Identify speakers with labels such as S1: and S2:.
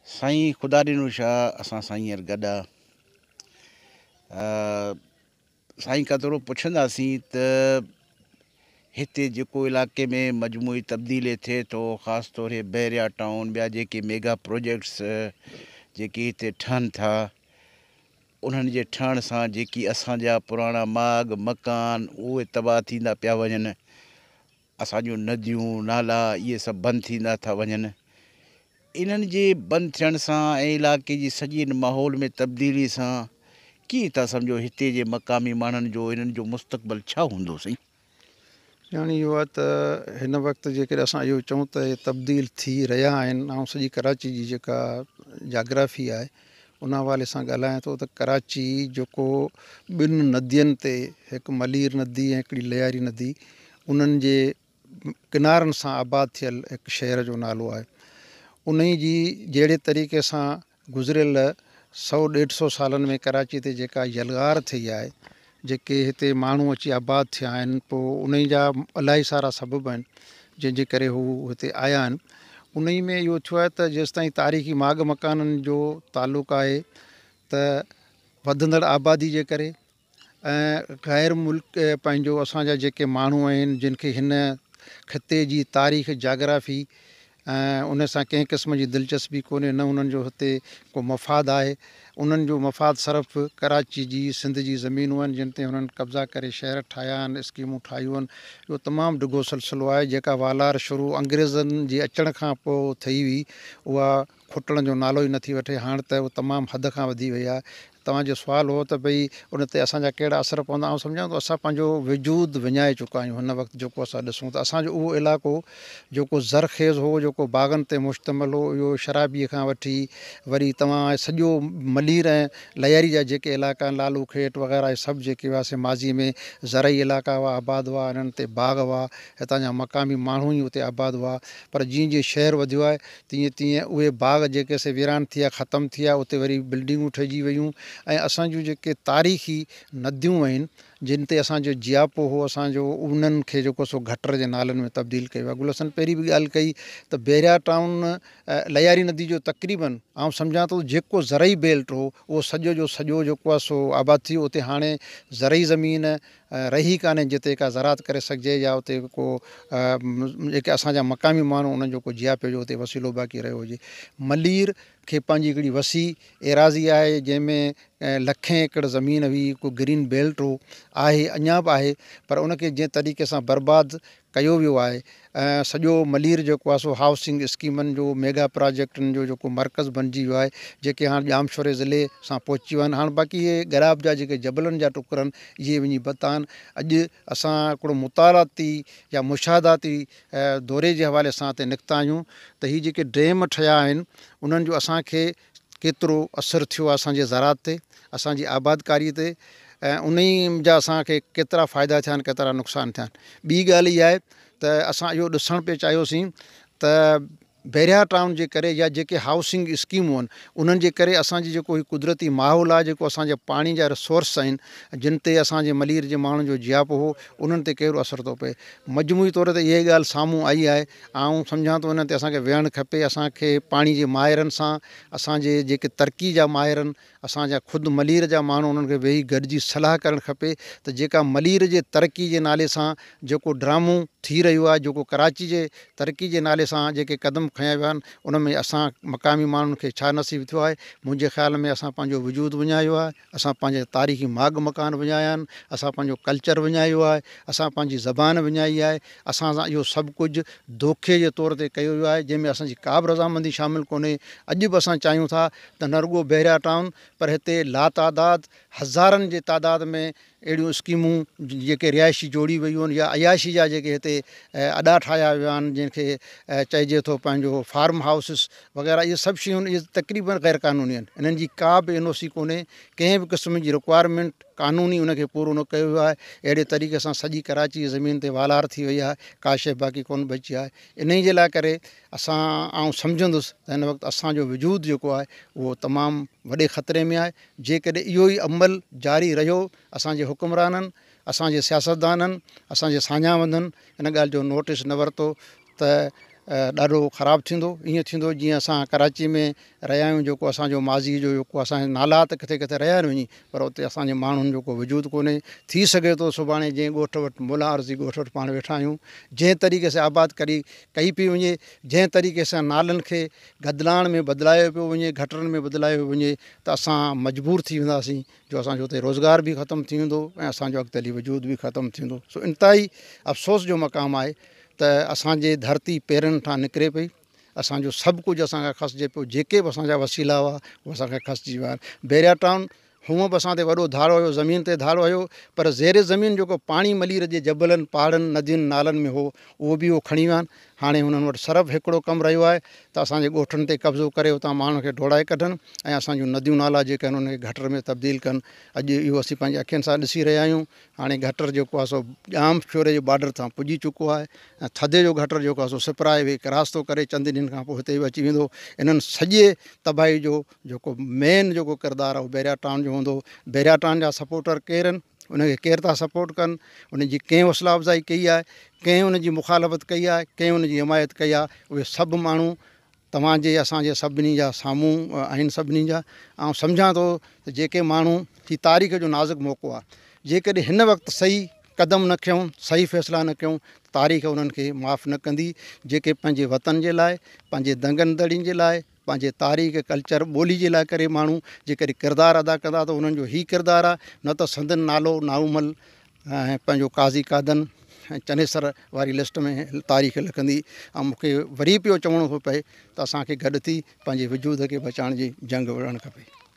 S1: साईं ख़ुदा ॾिनो छा असां साईं हींअर गॾु साईं खां थोरो पुछंदासीं त हिते जेको इलाइक़े में मजमूई तब्दीली थिए थो, ख़ासि तौर हे बहरिया टाउन, ॿिया जेके मेगा प्रोजेक्ट्स जेके हिते ठहनि था, उन्हनि जे ठहण सां जेकी असांजा पुराणा माॻ मकान उहे तबाह थींदा पिया वञनि, असांजूं नदियूं नाला इहे सभु बंदि थींदा था वञनि। इन्हनि जे बंदि थियण सां ऐं इलाइक़े जी सॼी हिन माहौल में तब्दीली सां कीअं था सम्झो हिते जे मक़ामी माण्हुनि जो इन्हनि जो मुस्तक़बिल छा हूंदो साईं?
S2: यानी इहो आहे त हिन वक़्तु जेकॾहिं असां इहो चऊं त इहे तब्दील थी रहिया आहिनि ऐं सॼी कराची जी जेका जाग्राफी आहे उन हवाले सां ॻाल्हायां थो त कराची जेको ॿिनि नदियुनि ते, हिकु मलीर नदी ऐं हिकिड़ी लयारी नदी, उन्हनि जे किनारनि सां आबाद थियल हिकु शहर जो नालो आहे। उन जी जहिड़े तरीक़े सां गुज़िरियल 100-150 सालनि में कराची ते जेका यलगार थी आहे, जेके हिते माण्हू अची आबाद थिया आहिनि, पोइ उन जा इलाही सारा सबब आहिनि जंहिंजे करे हू हिते आया आहिनि। उन में इहो थियो आहे त जेसिताईं तारीख़ी माॻ मकाननि जो तालुक़ु आहे त वधंदड़ आबादी जे करे ऐं ग़ैर मुल्क पंहिंजो असांजा जेके माण्हू आहिनि जिन खे हिन ख़िते जी तारीख़ जाग्राफी ऐं उन सां कंहिं क़िस्म जी दिलचस्पी कोन्हे, न उन्हनि जो हिते को मफ़ाद आहे। उन्हनि जो मफ़ाद सिर्फ़ु कराची जी सिंध जी ज़मीनूं आहिनि जिन ते हुननि कब्ज़ा करे शहर ठाहिया आहिनि, स्कीमूं ठाहियूं आहिनि। इहो तमामु ॾुघो सिलसिलो आहे। जेका वालार शुरू अंग्रेज़नि जे अचण खां पोइ थी हुई, उहा खुटण जो नालो ई नथी वठे। हाणे त उहा तमामु हद खां वधी वई आहे। तव्हांजो सुवालु हो त भई उन ते असांजा कहिड़ा असर पवंदा। ऐं सम्झां थो असां पंहिंजो वजूद विञाए चुका आहियूं। हिन वक़्तु जेको असां ॾिसूं त असांजो उहो इलाइक़ो जेको ज़रख़ेज़ हो, जेको बाग़नि ते मुश्तमिल हो, इहो शराबीअ खां वठी वरी तव्हां सॼो मलीर ऐं लयारी जा जेके इलाइक़ा आहिनि, लालू खेट वग़ैरह, इहे सभु जेके हुआसीं माज़ी में ज़रई इलाइक़ा हुआ, आबाद हुआ, हिननि ते बाग़ हुआ, हितां जा मक़ामी माण्हू ई उते आबाद हुआ। पर जीअं जीअं शहर वधियो आहे तीअं तीअं उहे बाग़ जेके से वीरान थी विया, ख़तमु थी विया, उते वरी बिल्डिंगूं ठहिजी वियूं। ऐं असांजूं जेके तारीख़ी नदियूं आहिनि जिन ते असांजो जियापो हो, असांजो उन्हनि खे जेको सो घटर जे नालनि में तब्दील कयो आहे। गुल हसन पहिरीं बि ॻाल्हि कई त बहरिया टाउन लयारी नदी जो तक़रीबन आउं सम्झां थो जेको ज़रई बेल्ट हो उहो सॼो जो सॼो जेको आहे सो आबाद थी वियो। उते हाणे ज़रई ज़मीन रही कान्हे जिते का ज़रात करे सघिजे या उते को जेके असांजा मक़ामी माण्हू उन्हनि जो को जियापे जो उते वसीलो बाक़ी रहियो हुजे। मलीर खे पंहिंजी हिकिड़ी वसी एराज़ी आहे जंहिंमें लखें एकड़ ज़मीन हुई, को ग्रीन बेल्ट हो, आहे अञा बि आहे, पर उनखे जंहिं तरीक़े सां बर्बादु कयो वियो आहे। ऐं सॼो मलीर जेको आहे सो हाउसिंग स्कीमनि जो, मेगा प्रोजेक्टनि जो जेको मर्कज़ बणिजी वियो आहे, जेके हाणे ॼामशोरे ज़िले सां पहुची विया आहिनि। हाणे बाक़ी इहे ॻराब जा जेके जबलनि जा टुकर आहिनि, इहे वञी बता आहिनि। अॼु असां हिकिड़ो मुतालाती या मुशाहदाती दौरे जे हवाले सां हिते निकिता आहियूं त हीअ जेके ड्रेम ठहिया आहिनि उन्हनि जो असांखे केतिरो असरु थियो आहे असांजे ज़रात ते, असांजी आबादकारीअ ते, ऐं उन ई जा असांखे केतिरा फ़ाइदा थिया आहिनि, केतिरा नुक़सान थिया आहिनि। ॿी ॻाल्हि इहा आहे त असां इहो ॾिसणु पिए चाहियोसीं त बहरिया टाउन जे करे या जेके हाउसिंग स्कीमूं आहिनि उन्हनि जे करे असांजी जेको हीउ कुदरती माहौल आहे, जेको असांजा पाणी जा रिसोर्स आहिनि जिन ते असांजे मलीर जे माण्हुनि जो जियापो हो, उन्हनि ते कहिड़ो असरु थो पए। मजमूई तौर ते इहा ॻाल्हि साम्हूं आई आहे। ऐं सम्झां थो उन ते असांखे वेहणु खपे। असांखे पाणी जे माहिरनि सां, असांजे जेके तरक़ी जा माहिर आहिनि, असांजा ख़ुदि मलीर जा माण्हू, उन्हनि खे वेही गॾिजी सलाह करणु खपे त जेका मलीर जे तरक़ी जे नाले सां जेको ड्रामो थी रहियो आहे, जेको कराची जे तरक़ी जे नाले सां जेके क़दम खयां विया आहिनि, उन में असां मक़ामी माण्हुनि खे छा नसीबु थियो आहे। मुंहिंजे ख़्याल में असां पंहिंजो वजूद विञायो आहे, असां पंहिंजे तारीख़ी माॻ मकान विञाया आहिनि, असां पंहिंजो कल्चर विञायो आहे, असां पंहिंजी ज़बान विञाई आहे। असां सां इहो सभु कुझु धोखे जे तौर ते कयो वियो आहे, जंहिंमें असांजी का बि रज़ामंदी शामिलु कोन्हे। अॼु बि असां चाहियूं था त न रुॻो बहरिया टाउन, पर हिते लातादाद हज़ारनि जे तादाद में अहिड़ियूं स्कीमूं जेके रिहाइशी जोड़ी वियूं आहिनि या अयाशी जा जेके हिते अॾा ठाहिया विया आहिनि, जंहिंखे चइजे थो पंहिंजो फार्म हाउसिस वग़ैरह, इहे सभु शयूं इहे तक़रीबन ग़ैर क़ानूनी आहिनि। इन्हनि जी का बि एनओसी कोन्हे, कंहिं बि क़िस्म जी रिक्वायरमेंट क़ानूनी उनखे पूरो न कयो वियो आहे। अहिड़े तरीक़े सां सॼी कराची जी ज़मीन ते वालार थी वई आहे, का शइ बाक़ी कोन बची आहे। इन ई जे लाइ करे आउं सम्झंदुसि त हिन वक़्तु असांजो वजूद जेको आहे उहो तमामु वॾे ख़तरे में आहे। जेकॾहिं इहो ई अमल जारी रहियो, असांजे हुकुमराननि, असांजे सियासतदाननि, असांजे साञावंदनि इन ॻाल्हि जो नोटिस न वरितो त ॾाढो ख़राबु थींदो। ईअं थींदो जीअं असां कराची में रहिया आहियूं, जेको असांजो माज़ी जो जेको असांजे नाला त किथे किथे रहिया आहिनि वञी, पर उते असांजे माण्हुनि जो को वजूद कोन्हे। थी सघे थो सुभाणे जंहिं ॻोठ वटि मुला अर्ज़ी ॻोठ वटि पाण वेठा आहियूं, जंहिं तरीक़े सां आबाद कई पई वञे, जंहिं तरीक़े सां नालनि खे गदलाइण में बदिलायो पियो वञे, गटरनि में बदिलायो वञे, त असां मजबूर थी वेंदासीं जो असांजो उते रोज़गार बि ख़तमु थी वेंदो ऐं असांजो अॻिते वजूद बि ख़तमु थींदो। सो इंतिहाई अफ़सोस जो मक़ामु आहे त असांजे धरती पेरनि खां निकिरे पई, असांजो सभु कुझु असांखां खसिजे पियो, जेके बि असांजा वसीला हुआ उहे असांखे खसिजी विया आहिनि। बैरिया टाउन हूअं बि असां ते वॾो धारो हुयो, ज़मीन ते धारो हुयो, पर ज़ेर ज़मीन जेको पाणी मलीर जे जबलनि पहाड़नि नदियुनि नालनि में हो, उहो बि उहो खणी विया आहिनि। हाणे हुननि वटि सिर्फ़ु हिकिड़ो कमु रहियो आहे त असांजे ॻोठनि ते कब्ज़ो करे उतां माण्हुनि खे ढोड़ाए कढनि ऐं असांजूं नदियूं नाला जेके आहिनि उनखे गटर में तब्दील कनि। अॼु इहो असीं पंहिंजे अखियुनि सां ॾिसी रहिया आहियूं। हाणे गटर जेको आहे सो जाम शोरे जे बॉर्डर तां पुॼी चुको आहे ऐं थधे जो गटर जेको आहे सो सिपराए वेही क्रॉस थो करे, चंद ॾींहंनि खां पोइ हिते बि अची वेंदो। इन्हनि सॼे तबाही जो जेको मेन जेको किरदारु आहे उहो बैरिया टाउन जो हूंदो। बैरिया टाउन जा सपोर्टर केरु आहिनि, उनखे केरु था सपोर्ट कनि, उनजी कंहिं हौसला अफ़ज़ाई कई आहे, कंहिं उनजी मुखालफ़त कई आहे, कंहिं उनजी हिमायत कई आहे, उहे सभु माण्हू तव्हांजे असांजे सभिनी जा साम्हूं आहिनि सभिनी जा। ऐं सम्झां थो त जेके माण्हू ही तारीख़ जो नाज़ुक मौक़ो आहे, जेकॾहिं हिन वक़्तु सही क़दम न खयूं, सही फ़ैसिला न कयूं, तारीख़ उन्हनि खे माफ़ु न कंदी। जेके पंहिंजे वतन जे लाइ, पंहिंजे दंगनि दड़ियुनि जे लाइ, पंहिंजे तारीख़ कल्चर ॿोली जे लाइ करे माण्हू जेकॾहिं किरदारु अदा कंदा त उन्हनि जो ई किरदारु आहे, न त संदन नालो नाउमल ऐं पंहिंजो काज़ी कादन ऐं चनेसर वारी लिस्ट में तारीख़ लिखंदी। ऐं मूंखे वरी पियो चवणो थो पए त असांखे गॾु थी पंहिंजे वजूद खे बचाइण जी जंग विढ़णु खपे।